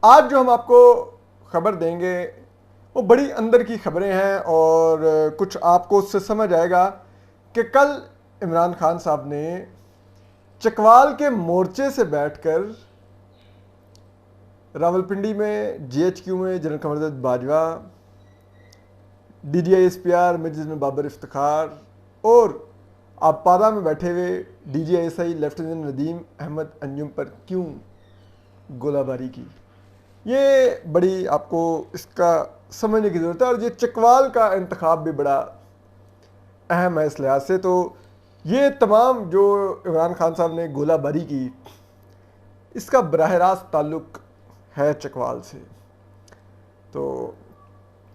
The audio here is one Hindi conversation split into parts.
आज जो हम आपको खबर देंगे वो बड़ी अंदर की खबरें हैं और कुछ आपको उससे समझ आएगा कि कल इमरान खान साहब ने चकवाल के मोर्चे से बैठकर रावलपिंडी में जीएचक्यू में जनरल कमरदर्द Bajwa, DGISPR major general Babar Iftikhar और आपारा में बैठे हुए DGISI लेफ्टिनेंट नदीम अहमद अंजुम पर क्यों गोलाबारी की। ये बड़ी आपको इसका समझने की ज़रूरत है और ये चकवाल का इंतखाब भी बड़ा अहम है इस लिहाज से। तो ये तमाम जो इमरान खान साहब ने गोलाबारी की, इसका बराह रास्त ताल्लुक़ है चकवाल से। तो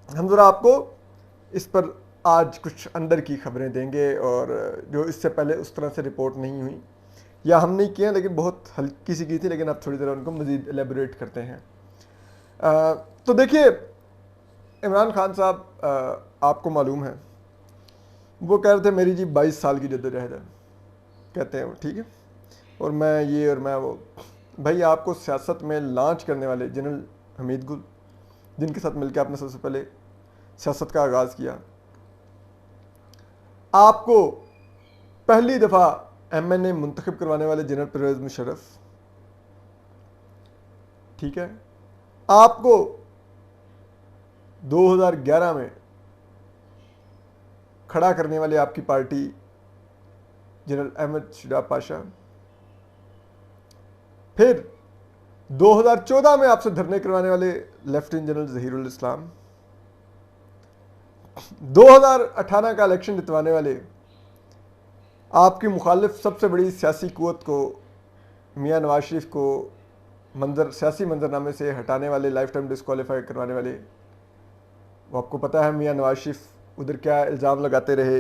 हम ज़रा आपको इस पर आज कुछ अंदर की खबरें देंगे और जो इससे पहले उस तरह से रिपोर्ट नहीं हुई या हम नहीं किए, लेकिन बहुत हल्की सी की थी, लेकिन अब थोड़ी देर उनको मज़ीद एलेबोरेट करते हैं। तो देखिए, इमरान खान साहब आपको मालूम है वो कह रहे थे मेरी जी 22 साल की जद्दोजहद है, कहते हैं वो, ठीक है, और मैं ये और मैं वो। भाई आपको सियासत में लॉन्च करने वाले जनरल हमीद गुल, जिनके साथ मिलकर आपने सबसे पहले सियासत का आगाज़ किया, आपको पहली दफ़ा MNA मुंतखब करवाने वाले जनरल परवेज़ मुशर्रफ, ठीक है, आपको 2011 में खड़ा करने वाले आपकी पार्टी जनरल अहमद शुजा पाशा, फिर 2014 में आपसे धरने करवाने वाले लेफ्टिनेंट जनरल ज़हीरुल इस्लाम, 2018 का इलेक्शन जितवाने वाले आपकी मुखालिफ सबसे बड़ी सियासी कुव्वत को, मियां नवाज शरीफ को सियासी मंजरनामे से हटाने वाले, लाइफ टाइम डिस्क्वालीफाई करवाने वाले। वो आपको पता है मियां नवाज शरीफ उधर क्या इल्ज़ाम लगाते रहे,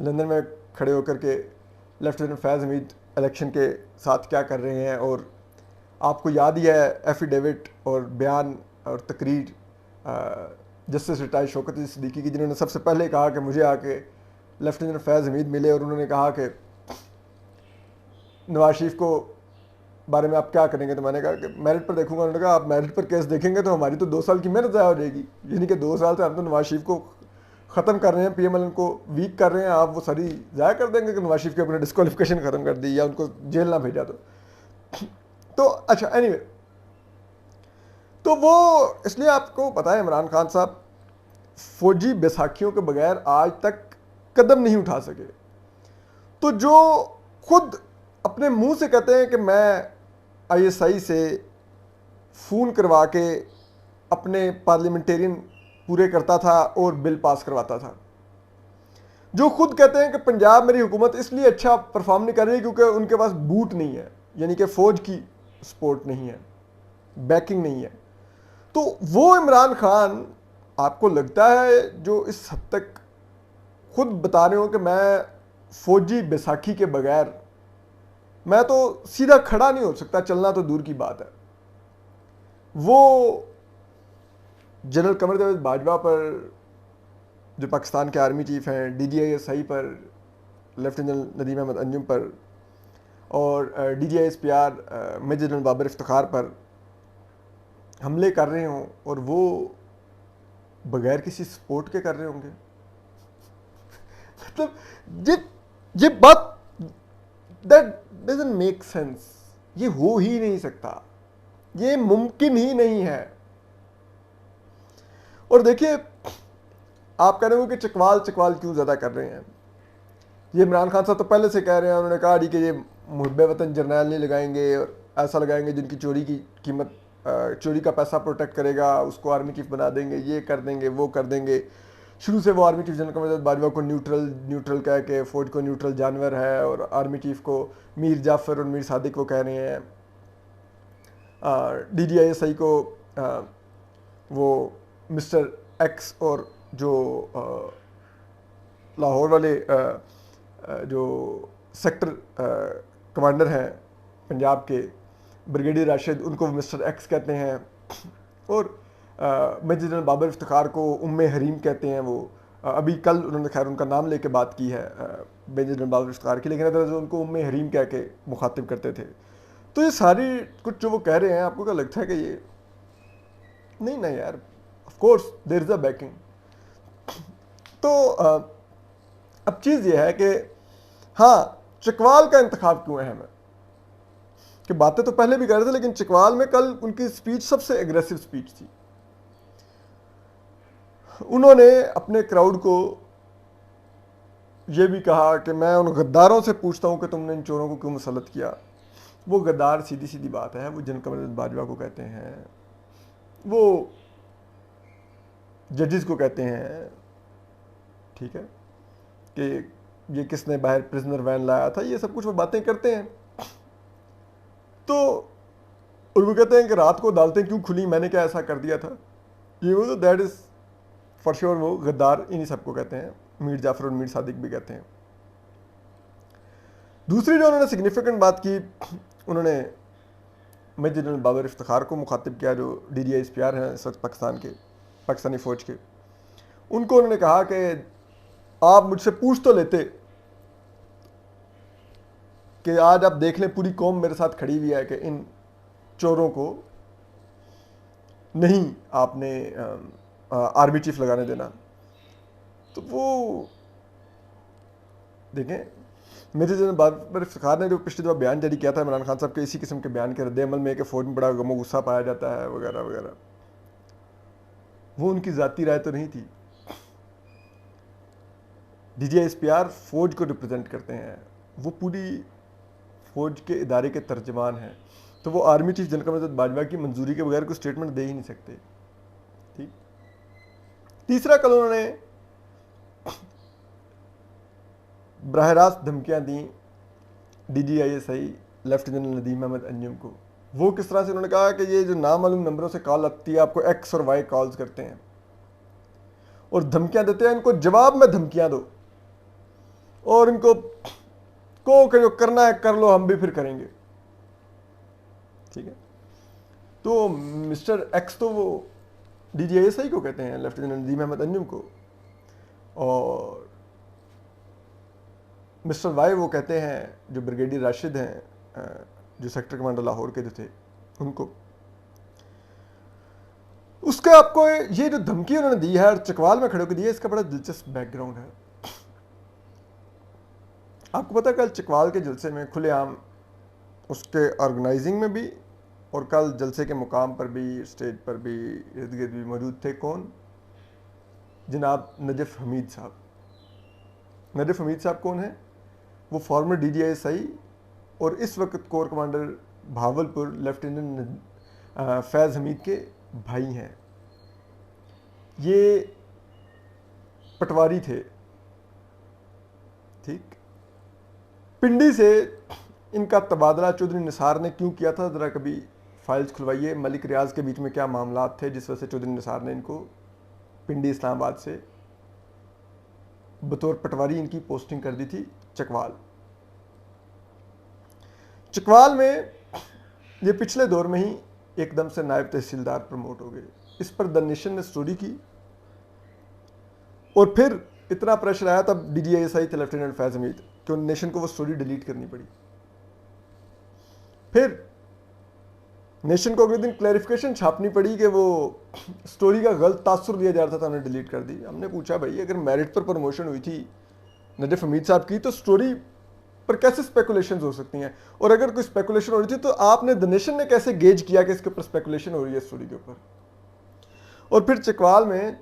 लंदन में खड़े होकर के लेफ्टिनेंट फैज़ हमीद इलेक्शन के साथ क्या कर रहे हैं। और आपको याद ही है एफिडेविट और बयान और तकरीर जस्टिस रिटायर्ड शौकत अली सिद्दीकी की, जिन्होंने सबसे पहले कहा कि मुझे आके लेफ्टिनेंट फैज़ हमीद मिले और उन्होंने कहा कि नवाज शरीफ को बारे में आप क्या करेंगे। तो मैंने कहा कि मेरिट पर देखूंगा। उन्होंने कहा आप मेरिट पर केस देखेंगे तो हमारी तो 2 साल की मेहनत ज़ाया हो जाएगी, यानी कि 2 साल से हम तो नवाज शरीफ को ख़त्म कर रहे हैं, PMLN को वीक कर रहे हैं, आप वो सारी ज़ाया कर देंगे कि नवाज शरीफ की अपने डिस्क्वालिफिकेशन ख़त्म कर दी या उनको जेल ना भेजा। तो अच्छा, एनीवे, तो वो इसलिए आपको पता है इमरान खान साहब फौजी बैसाखियों के बगैर आज तक कदम नहीं उठा सके। तो जो खुद अपने मुंह से कहते हैं कि मैं ISI से फ़ोन करवा के अपने पार्लियामेंटेरियन पूरे करता था और बिल पास करवाता था, जो खुद कहते हैं कि पंजाब मेरी हुकूमत इसलिए अच्छा परफॉर्म नहीं कर रही क्योंकि उनके पास बूट नहीं है, यानी कि फ़ौज की सपोर्ट नहीं है, बैकिंग नहीं है। तो वो इमरान खान आपको लगता है जो इस हद तक खुद बता रहे हो कि मैं फौजी बैसाखी के बगैर मैं तो सीधा खड़ा नहीं हो सकता, चलना तो दूर की बात है। वो जनरल कमरदर्द बाजवा पर, जो पाकिस्तान के आर्मी चीफ हैं, DGISI पर लेफ्टिनेंट जनरल नदीम अहमद अंजुम पर और DGISPR major general Babar Iftikhar पर हमले कर रहे हों और वो बगैर किसी सपोर्ट के कर रहे होंगे। मतलब ये बात दैट डजंट मेक सेंस। ये हो ही नहीं सकता, ये मुमकिन ही नहीं है। और देखिए, आप कह रहे हो कि चकवाल क्यों ज़्यादा कर रहे हैं। ये इमरान खान साहब तो पहले से कह रहे हैं, उन्होंने कहा कि ये मुहब्बे वतन जर्नैल नहीं लगाएंगे और ऐसा लगाएंगे जिनकी चोरी की कीमत, चोरी का पैसा प्रोटेक्ट करेगा, उसको आर्मी चीफ बना देंगे, ये कर देंगे, वो कर देंगे। शुरू से वो आर्मी चीफ जनरल कमरदर्द बाजवा को न्यूट्रल कह के फ़ौज को न्यूट्रल जानवर है, और आर्मी चीफ को मीर जाफ़र और मीर सादिक वो कह रहे हैं, DGISI को वो मिस्टर एक्स, और जो लाहौर वाले जो सेक्टर कमांडर हैं पंजाब के, ब्रिगेडियर राशिद, उनको मिस्टर एक्स कहते हैं, और मेजर जनरल बाबर इफ्तिखार को उम्मे हरीम कहते हैं। वो अभी कल उन्होंने खैर उनका नाम लेके बात की है मेजर जनरल बाबर इफ्तिखार की, लेकिन अदरवाइज़ उनको उम्मे हरीम कह के मुखातिब करते थे। तो ये सारी कुछ जो वो कह रहे हैं, आपको क्या लगता है कि ये नहीं ना यार, of course there is a backing. तो अब चीज़ ये है कि हाँ, चकवाल का इंतखाब क्यों अहम है, कि बातें तो पहले भी कर रहे थे, लेकिन चकवाल में कल उनकी स्पीच सबसे एग्रेसिव स्पीच थी। उन्होंने अपने क्राउड को ये भी कहा कि मैं उन गद्दारों से पूछता हूं कि तुमने इन चोरों को क्यों मुसल्लत किया। वो गद्दार सीधी सीधी बात है, वो जनरल कमर बाजवा को कहते हैं, वो जजेस को कहते हैं, ठीक है, कि ये किसने बाहर प्रिजनर वैन लाया था, ये सब कुछ वो बातें करते हैं। तो और वो कहते हैं कि रात को अदालतें क्यों खुली, मैंने क्या ऐसा कर दिया था। ये वो दैट इज़ फॉर श्योर वो गद्दार इन्हीं सबको कहते हैं, मीर जाफर और मीर सादिक भी कहते हैं। दूसरी जो उन्होंने सिग्निफिकेंट बात की, उन्होंने मेजर जनरल बाबर इफ्तिखार को मुखातिब किया, जो DDISPR हैं इस वक्त पाकिस्तानी फ़ौज के। उनको उन्होंने कहा कि आप मुझसे पूछ तो लेते कि आज आप देख लें पूरी कौम मेरे साथ खड़ी हुई है कि इन चोरों को नहीं आपने आर्मी चीफ लगाने देना। तो वो देखें, मेजर जनरल बाबर इफ्तिखार ने जो पिछले दफा बयान जारी किया था इमरान खान साहब के, इसी किस्म के बयान के रद्द अमल में कि फ़ौज में बड़ा गमो गुस्सा पाया जाता है वगैरह वगैरह, वो उनकी ज़ाती राय तो नहीं थी। DGISPR फ़ौज को रिप्रेजेंट करते हैं, वो पूरी फ़ौज के इदारे के तर्जमान हैं, तो वो आर्मी चीफ जनरल कमर बाजवा की मंजूरी के बगैर कोई स्टेटमेंट दे ही नहीं सकते। ठीक। तीसरा, कल उन्होंने बराह रास्त धमकियाँ दी DGISI lieutenant general Nadeem Ahmed Anjum को। वो किस तरह से, उन्होंने कहा कि ये जो नामालूम नंबरों से कॉल आती है, आपको X और Y कॉल्स करते हैं और धमकियाँ देते हैं, इनको जवाब में धमकियाँ दो और इनको को जो करना है कर लो, हम भी फिर करेंगे। ठीक है। तो मिस्टर X तो वो DGISI को कहते हैं, लेफ्टिनेंट नदीम अहमद अंजुम को, और मिस्टर Y वो कहते हैं जो ब्रिगेडियर राशिद हैं, जो सेक्टर कमांडर लाहौर के जो थे, उनको। उसका आपको ये जो धमकी उन्होंने दी है और चकवाल में खड़े होकर दी है, इसका बड़ा दिलचस्प बैकग्राउंड है। आपको पता है कल चकवाल के जलसे में खुलेआम उसके ऑर्गेनाइजिंग में भी और कल जलसे के मुकाम पर भी, स्टेज पर भी, इर्द गिर्द भी मौजूद थे कौन? जनाब नजफ हमीद साहब। नजफ हमीद साहब कौन है? वो फॉर्मर DGISI और इस वक्त कोर कमांडर भावलपुर लेफ्टिनेंट फैज़ हमीद के भाई हैं। ये पटवारी थे, ठीक। पिंडी से इनका तबादला चौधरी निसार ने क्यों किया था, ज़रा कभी फाइल्स खुलवाइए। मलिक रियाज के बीच में क्या मामला थे जिस वजह से चौधरी निसार ने इनको पिंडी इस्लामाबाद से बतौर पटवारी इनकी पोस्टिंग कर दी थी चकवाल। चकवाल में ये पिछले दौर में ही एकदम से नायब तहसीलदार प्रमोट हो गए। इस पर द नेशन ने स्टोरी की और फिर इतना प्रेशर आया तब DGISI थे लेफ्टिनेंट फैज़ हमीद कि उन नेशन को वो स्टोरी डिलीट करनी पड़ी। फिर नेशन को अगले दिन क्लैरिफिकेशन छापनी पड़ी कि वो स्टोरी का गलत तासुर दिया जा रहा था, उन्होंने डिलीट कर दी। हमने पूछा भाई अगर मेरिट पर प्रमोशन हुई थी नजफ हमीद साहब की तो स्टोरी पर कैसे स्पेकुलेशंस हो सकती हैं, और अगर कोई स्पेकुलेशन हो रही थी तो आपने द नेशन ने कैसे गेज किया कि इसके ऊपर स्पेकुलेशन हो रही है स्टोरी के ऊपर। और फिर चकवाल में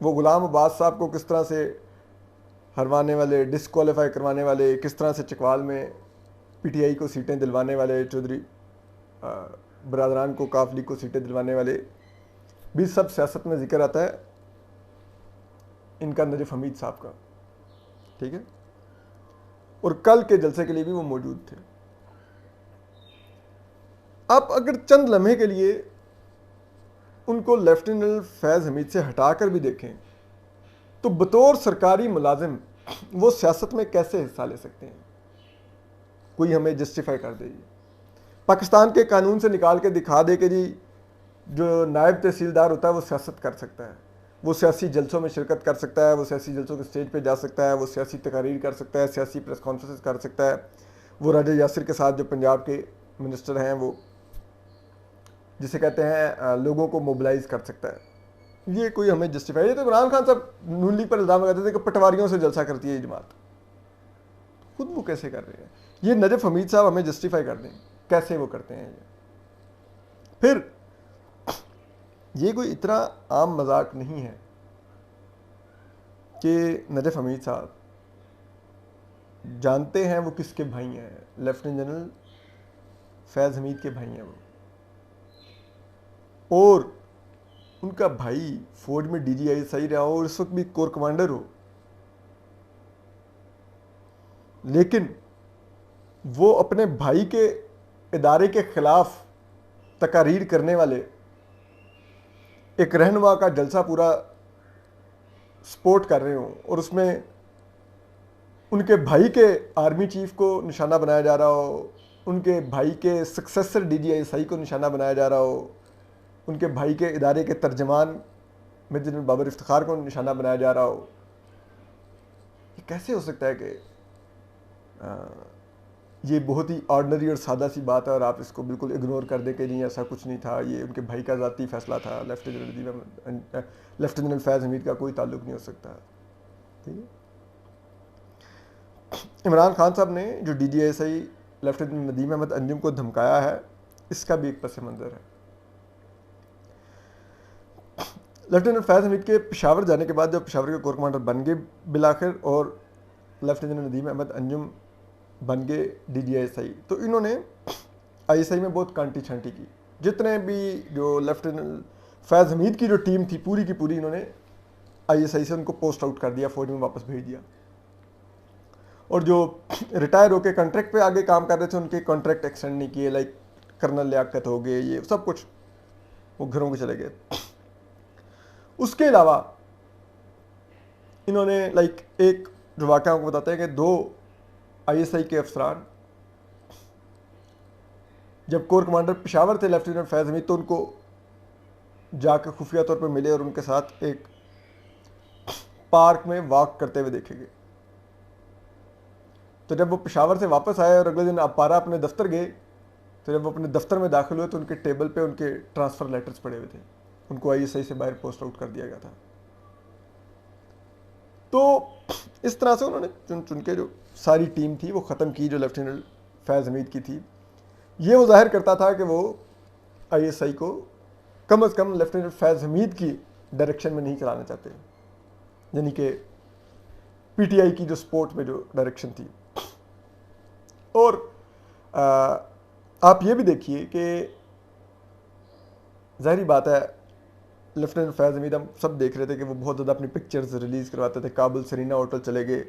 वो गुलाम अब्बास साहब को किस तरह से हरवाने वाले, डिसक्वालीफाई करवाने वाले, किस तरह से चकवाल में PTI को सीटें दिलवाने वाले, चौधरी बरादरान को, काफ लीग को सीटें दिलवाने वाले भी सब सियासत में जिक्र आता है इनका नजफ हमीद साहब का, ठीक है। और कल के जलसे के लिए भी वो मौजूद थे। आप अगर चंद लम्हे के लिए उनको लेफ्टिनेंट फैज़ हमीद से हटाकर भी देखें तो बतौर सरकारी मुलाजिम वो सियासत में कैसे हिस्सा ले सकते हैं, कोई हमें जस्टिफाई कर दे। पाकिस्तान के कानून से निकाल के दिखा दे कि जी जो नायब तहसीलदार होता है वो सियासत कर सकता है, वो सियासी जलसों में शिरकत कर सकता है, वो सियासी जलसों के स्टेज पे जा सकता है, वो सियासी तकारीर कर सकता है, सियासी प्रेस कॉन्फ्रेंस कर सकता है। वो राजा यासिर के साथ जो पंजाब के मिनिस्टर हैं वो, जिसे कहते हैं लोगों को मोबिलाइज कर सकता है, ये कोई हमें जस्टिफाई है? तो इमरान खान साहब नून लीग पर इल्ज़ाम लगाते थे कि पटवारियों से जलसा करती है ये जमात, खुद वो कैसे कर रहे हैं? ये नजफ हमीद साहब हमें जस्टिफाई कर दें कैसे वो करते हैं ये। फिर ये कोई इतना आम मजाक नहीं है कि नजफ हमीद साहब जानते हैं वो किसके भाई हैं, लेफ्टिनेंट जनरल फैज़ हमीद के भाई हैं वो, और उनका भाई फौज में DGI रहा हो और इस वक्त भी कोर कमांडर हो, लेकिन वो अपने भाई के इदारे के खिलाफ तकारीर करने वाले एक रहनुमा का जलसा पूरा सपोर्ट कर रहे हों, और उसमें उनके भाई के आर्मी चीफ को निशाना बनाया जा रहा हो, उनके भाई के सक्सेसर DGI को निशाना बनाया जा रहा हो, उनके भाई के इदारे के तर्जमान मेजर जनरल बाबर इफ्तिखार को निशाना बनाया जा रहा हो। ये कैसे हो सकता है कि ये बहुत ही ऑर्डनरी और सादा सी बात है और आप इसको बिल्कुल इग्नोर कर दें कि नहीं ऐसा कुछ नहीं था, ये उनके भाई का ज़ाती फैसला था, लेफ्टिनेंट जनरल फैज़ हमीद का कोई ताल्लुक नहीं हो सकता। ठीक है, इमरान खान साहब ने जो DGI लेफ्टिनेंट नदीम अहमद अंजुम को धमकाया है, इसका भी एक पस मंज़र है। लेफ्टिनेंट फैज़ हमीद के पेशावर जाने के बाद जब पेशावर के कोर कमांडर बन गए बिलाखिर, और लेफ्टिनेंट नदीम अहमद अंजुम बन गए DGI, तो इन्होंने ISI में बहुत कांटी छांटी की। जितने भी जो लेफ्टिनेंट फैज़ हमीद की जो टीम थी पूरी की पूरी, इन्होंने ISI से उनको पोस्ट आउट कर दिया, फौज में वापस भेज दिया, और जो रिटायर होकर कॉन्ट्रैक्ट पे आगे काम कर रहे थे उनके कॉन्ट्रैक्ट एक्सटेंड नहीं किए, लाइक कर्नल लियाकत हो गए, ये सब कुछ वो घरों के चले गए। उसके अलावा इन्होंने लाइक एक जो वाक़या को बताते हैं कि 2 ISI के अफसरान जब कोर कमांडर पेशावर थे लेफ्टिनेंट फैज़ हमीद, तो उनको जाकर खुफिया तौर पर मिले और उनके साथ एक पार्क में वॉक करते हुए देखे गए। तो जब वो पेशावर से वापस आए और अगले दिन अपारा अपने दफ्तर गए, तो जब वो अपने दफ्तर में दाखिल हुए तो उनके टेबल पे उनके ट्रांसफ़र लेटर्स पड़े हुए थे, उनको ISI से बाहर पोस्ट आउट कर दिया गया था। तो इस तरह से उन्होंने चुन चुन के जो सारी टीम थी वो ख़त्म की जो लेफ्टिनेंट फैज़ हमीद की थी। ये वो जाहिर करता था कि वो ISI को कम अज़ कम लेफ्टिनेंट फैज़ हमीद की डायरेक्शन में नहीं चलाना चाहते, यानी कि PTI की जो सपोर्ट में जो डायरेक्शन थी। और आप ये भी देखिए कि ज़ाहिरी बात है लेफ्टिनेंट फैज़ हमीद, हम सब देख रहे थे कि वो बहुत ज़्यादा अपनी पिक्चर्स रिलीज़ करवाते थे। काबुल सरीना होटल चले गए,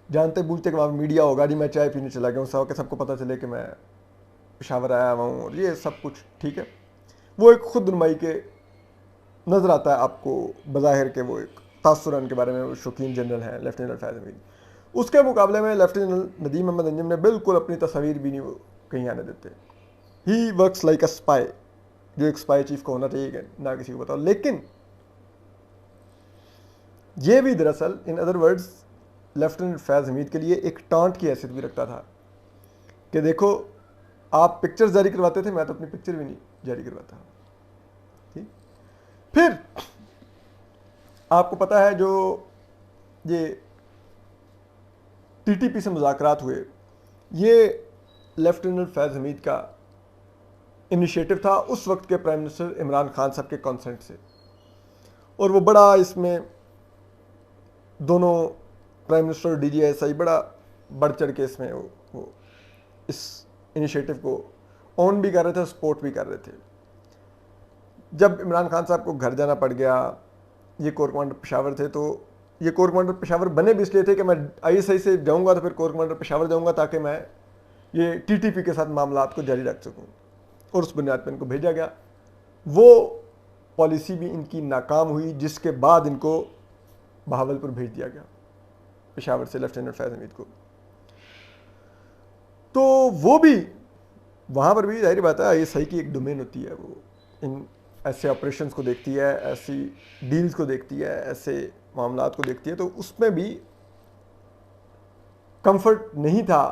जानते बूझते कि वहाँ मीडिया होगा, नहीं मैं चाय पीने चला गया हूँ, सबको पता चले कि मैं पेशावर आया हुआ हूँ, और ये सब कुछ ठीक है। वो एक खुद नुमाई के नज़र आता है आपको बज़ाहिर के, वो एक तासुर उनके बारे में शौकीन जनरल हैं लेफ्टिनेंट फैज़ हमीद। उसके मुकाबले में लेफ्टिनेंट नदीम अहमद अंजुम ने बिल्कुल अपनी तस्वीर भी नहीं वो कहीं आने देते। He works like a spy, जो एक स्पाई चीफ को होना चाहिए ना किसी को बताओ। लेकिन ये भी दरअसल इन अदर वर्ड्स लेफ्टिनेंट फैज़ हमीद के लिए एक टांट की हैसियत भी रखता था कि देखो आप पिक्चर्स जारी करवाते थे, मैं तो अपनी पिक्चर भी नहीं जारी करवाता। ठीक, फिर आपको पता है जो ये TTP से मुज़ाकरात हुए, ये लेफ्टिनेंट फैज़ हमीद का इनिशिएटिव था उस वक्त के प्राइम मिनिस्टर इमरान खान साहब के कंसेंट से, और वो बड़ा इसमें दोनों प्राइम मिनिस्टर और DGI बड़ा बढ़ चढ़ के इसमें वो इस इनिशिएटिव को ऑन भी कर रहे थे, सपोर्ट भी कर रहे थे। जब इमरान खान साहब को घर जाना पड़ गया, ये कोर कमांडर पेशावर थे, तो ये कोर कमांडर पेशावर बने भी इसलिए थे कि मैं ISI से जाऊंगा तो फिर कोर कमांडर पेशावर जाऊंगा ताकि मैं ये TTP के साथ मामलात को जारी रख सकूं, और उस बुनियाद पर इनको भेजा गया। वो पॉलिसी भी इनकी नाकाम हुई, जिसके बाद इनको बहावलपुर भेज दिया गया पेशावर से लेफ्टिनेंट फैज़ हमीद को। तो वो भी वहाँ पर भी जाहिर बात है ISI की एक डोमेन होती है, वो इन ऐसे ऑपरेशंस को देखती है, ऐसी डील्स को देखती है, ऐसे मामलात को देखती है। तो उसमें भी कंफर्ट नहीं था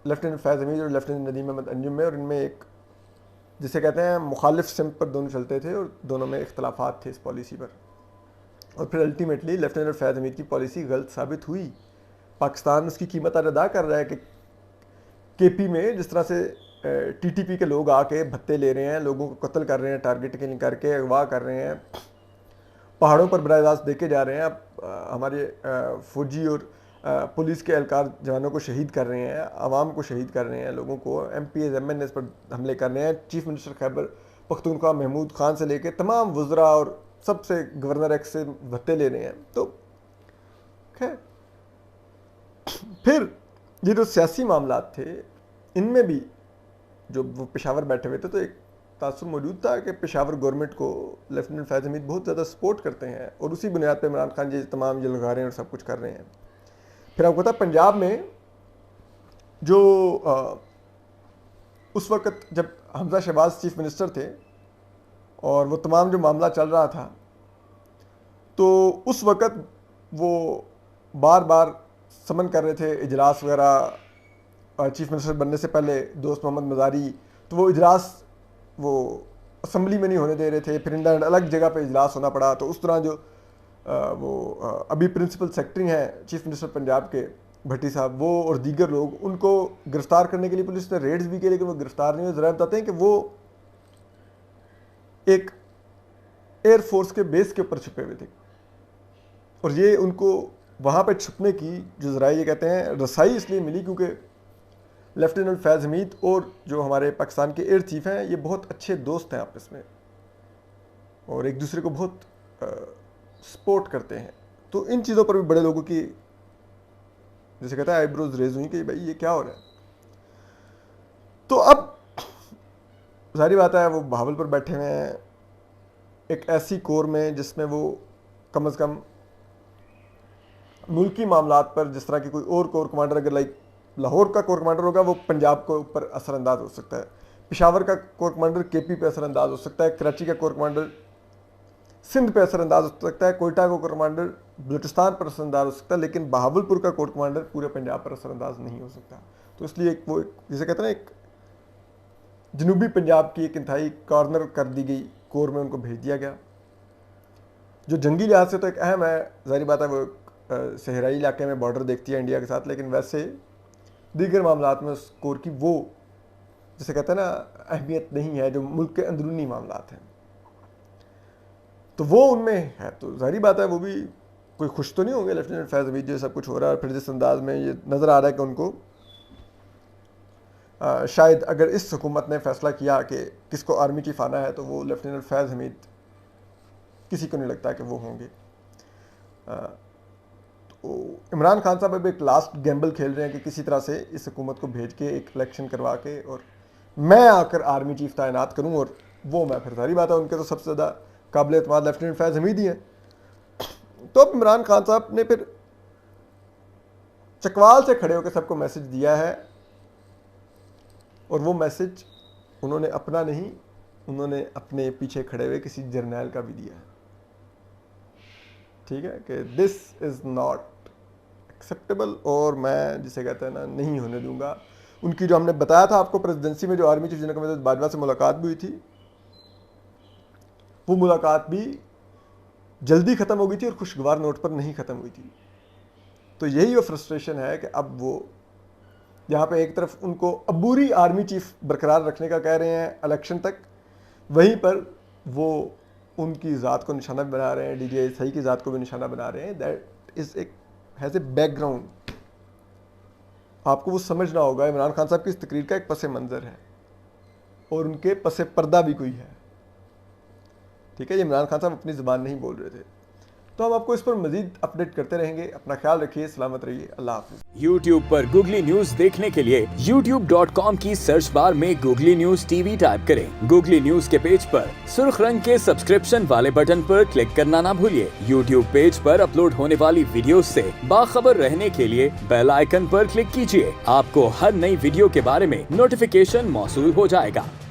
लेफ्टिनेंट फैज़ हमीद और लेफ्टिनेंट नदीम अहमद अंजुम में, और इनमें एक जिसे कहते हैं मुखालिफ सिम्त पर दोनों चलते थे और दोनों में इख्तलाफात थे इस पॉलिसी पर। और फिर अल्टीमेटली लेफ्टिनेंट फैज़ हमीद की पॉलिसी गलत साबित हुई। पाकिस्तान उसकी कीमत अदा कर रहा है कि केपी में जिस तरह से टीटीपी के लोग आके भत्ते ले रहे हैं, लोगों को कत्ल कर रहे हैं, टारगेटिंग करके अगवा कर रहे हैं, पहाड़ों पर बराह रास्त देके जा रहे हैं। अब हमारे फौजी और पुलिस के एहलकार जवानों को शहीद कर रहे हैं, आवाम को शहीद कर रहे हैं, लोगों को MPs MNS पर हमले कर रहे हैं। चीफ मिनिस्टर खैबर पख्तूनख्वा महमूद खान से लेके तमाम वज़रा और सबसे गवर्नर एक्स से भत्ते ले रहे हैं। तो खैर फिर ये जो सियासी मामलात थे इनमें भी जो वो पेशावर बैठे हुए थे, तो एक तासुर मौजूद था कि पेशावर गवर्नमेंट को लेफ्टिनेंट फैज़ हमीद बहुत ज़्यादा सपोर्ट करते हैं और उसी बुनियाद पर इमरान खान जी तमाम ये लगा रहे हैं और सब कुछ कर रहे हैं। फिर आपको पता पंजाब में जो उस वक़्त जब हमजा शहबाज चीफ मिनिस्टर थे और वो तमाम जो मामला चल रहा था, तो उस वक़्त वो बार बार समन कर रहे थे इजलास वगैरह चीफ मिनिस्टर बनने से पहले दोस्त मोहम्मद मज़ारी, तो वो इजलास वो असम्बली में नहीं होने दे रहे थे, फिर इंडिया अलग जगह पे इजलास होना पड़ा। तो उस तरह जो अभी प्रिंसिपल सेक्रेटरी हैं चीफ मिनिस्टर पंजाब के भट्टी साहब, वो और दीगर लोग, उनको गिरफ्तार करने के लिए पुलिस ने रेड्स भी किए लेकिन वो गिरफ्तार नहीं हुए। ज़रा बताते हैं कि वो एक एयरफोर्स के बेस के ऊपर छुपे हुए थे और ये उनको वहाँ पे छुपने की जो ज़रा ये कहते हैं रसाई इसलिए मिली क्योंकि लेफ्टिनेंट फैज़ हमीद और जो हमारे पाकिस्तान के एयर चीफ हैं ये बहुत अच्छे दोस्त हैं आपस में और एक दूसरे को बहुत सपोर्ट करते हैं। तो इन चीज़ों पर भी बड़े लोगों की जैसे कहता है आईब्रोज रेज हुई कि भाई ये क्या हो रहा है। तो अब सारी बात है वो बहावल पर बैठे हुए हैं एक ऐसी कोर में जिसमें वो कम से कम मुल्की मामलात पर जिस तरह की कोई और कोर कमांडर अगर लाइक लाहौर का कोर कमांडर होगा वो पंजाब के ऊपर असरअंदाज हो सकता है, पेशावर का कोर कमांडर केपी पे असरअंदाज हो सकता है, कराची का कोर कमांडर सिंध पे असरअंदाज हो सकता है, कोयटा का कोर कमांडर बलूचिस्तान पर असरअंदाज हो सकता है, लेकिन बहावलपुर का कोर कमांडर पूरे पंजाब पर असरअंदाज नहीं हो सकता। तो इसलिए वो जिसे कहते हैं एक जनूबी पंजाब की एक इंतहाई कॉर्नर कर दी गई कोर में उनको भेज दिया गया, जो जंगी लिहाज से तो एक अहम है। जाहिर बात है वो सहराई इलाके में बॉर्डर देखती है इंडिया के साथ, लेकिन वैसे दीगर मामलात में उस कोर की वो जिसे कहते हैं ना अहमियत नहीं है जो मुल्क के अंदरूनी मामलात हैं, तो वो उनमें है। तो जाहिर बात है वो भी कोई खुश तो नहीं होंगे लेफ्टिनेंट फैज़ हमीद जो सब कुछ हो रहा है। और फिर जिस अंदाज में ये नज़र आ रहा है कि उनको शायद अगर इस हुकूमत ने फैसला किया कि किसको आर्मी चीफ आना है तो वो लेफ्टिनेंट फैज़ हमीद किसी को नहीं लगता कि वो होंगे। तो इमरान खान साहब अब एक लास्ट गैम्बल खेल रहे हैं कि किसी तरह से इस हुकूमत को भेज के एक इलेक्शन करवा के और मैं आकर आर्मी चीफ तैनात करूँ और वो मैं फिर सारी बात है उनके तो सबसे ज़्यादा काबिल एतमाद लेफ्टिनेंट फैज़ हमीद ही हैं। तो अब इमरान खान साहब ने फिर चकवाल से खड़े होकर सबको मैसेज दिया है और वो मैसेज उन्होंने अपना नहीं, उन्होंने अपने पीछे खड़े हुए किसी जर्नैल का भी दिया है, ठीक है, कि दिस इज़ नॉट एक्सेप्टेबल और मैं जिसे कहते हैं ना नहीं होने दूंगा। उनकी जो हमने बताया था आपको प्रेसिडेंसी में जो army chief general Mahmood Bajwa से मुलाकात भी हुई थी, वो मुलाकात भी जल्दी ख़त्म हो गई थी और खुशगवार नोट पर नहीं ख़त्म हुई थी। तो यही वो फ्रस्ट्रेशन है कि अब वो यहाँ पे एक तरफ उनको अबूरी आर्मी चीफ बरकरार रखने का कह रहे हैं इलेक्शन तक, वहीं पर वो उनकी ज़ात को निशाना भी बना रहे हैं, DGI सही की ज़ात को भी निशाना बना रहे हैं। दैट इज़ एक हैज़ ए बैकग्राउंड, आपको वो समझना होगा। इमरान खान साहब की इस तकरीर का एक पस मंज़र है और उनके पस पर्दा भी कोई है, ठीक है। ये इमरान खान साहब अपनी ज़ुबान नहीं बोल रहे थे। तो हम आपको इस पर मजीद अपडेट करते रहेंगे। अपना ख्याल रखिए, सलामत रहिए, अल्लाह हाफ़िज़। YouTube पर गूगली न्यूज देखने के लिए youtube.com की सर्च बार में गूगली न्यूज TV टाइप करें। गूगली न्यूज के पेज पर सुर्ख रंग के सब्सक्रिप्शन वाले बटन पर क्लिक करना ना भूलिए। YouTube पेज पर अपलोड होने वाली वीडियो से बाखबर रहने के लिए बेल आइकन पर क्लिक कीजिए। आपको हर नई वीडियो के बारे में नोटिफिकेशन मौसूल हो जाएगा।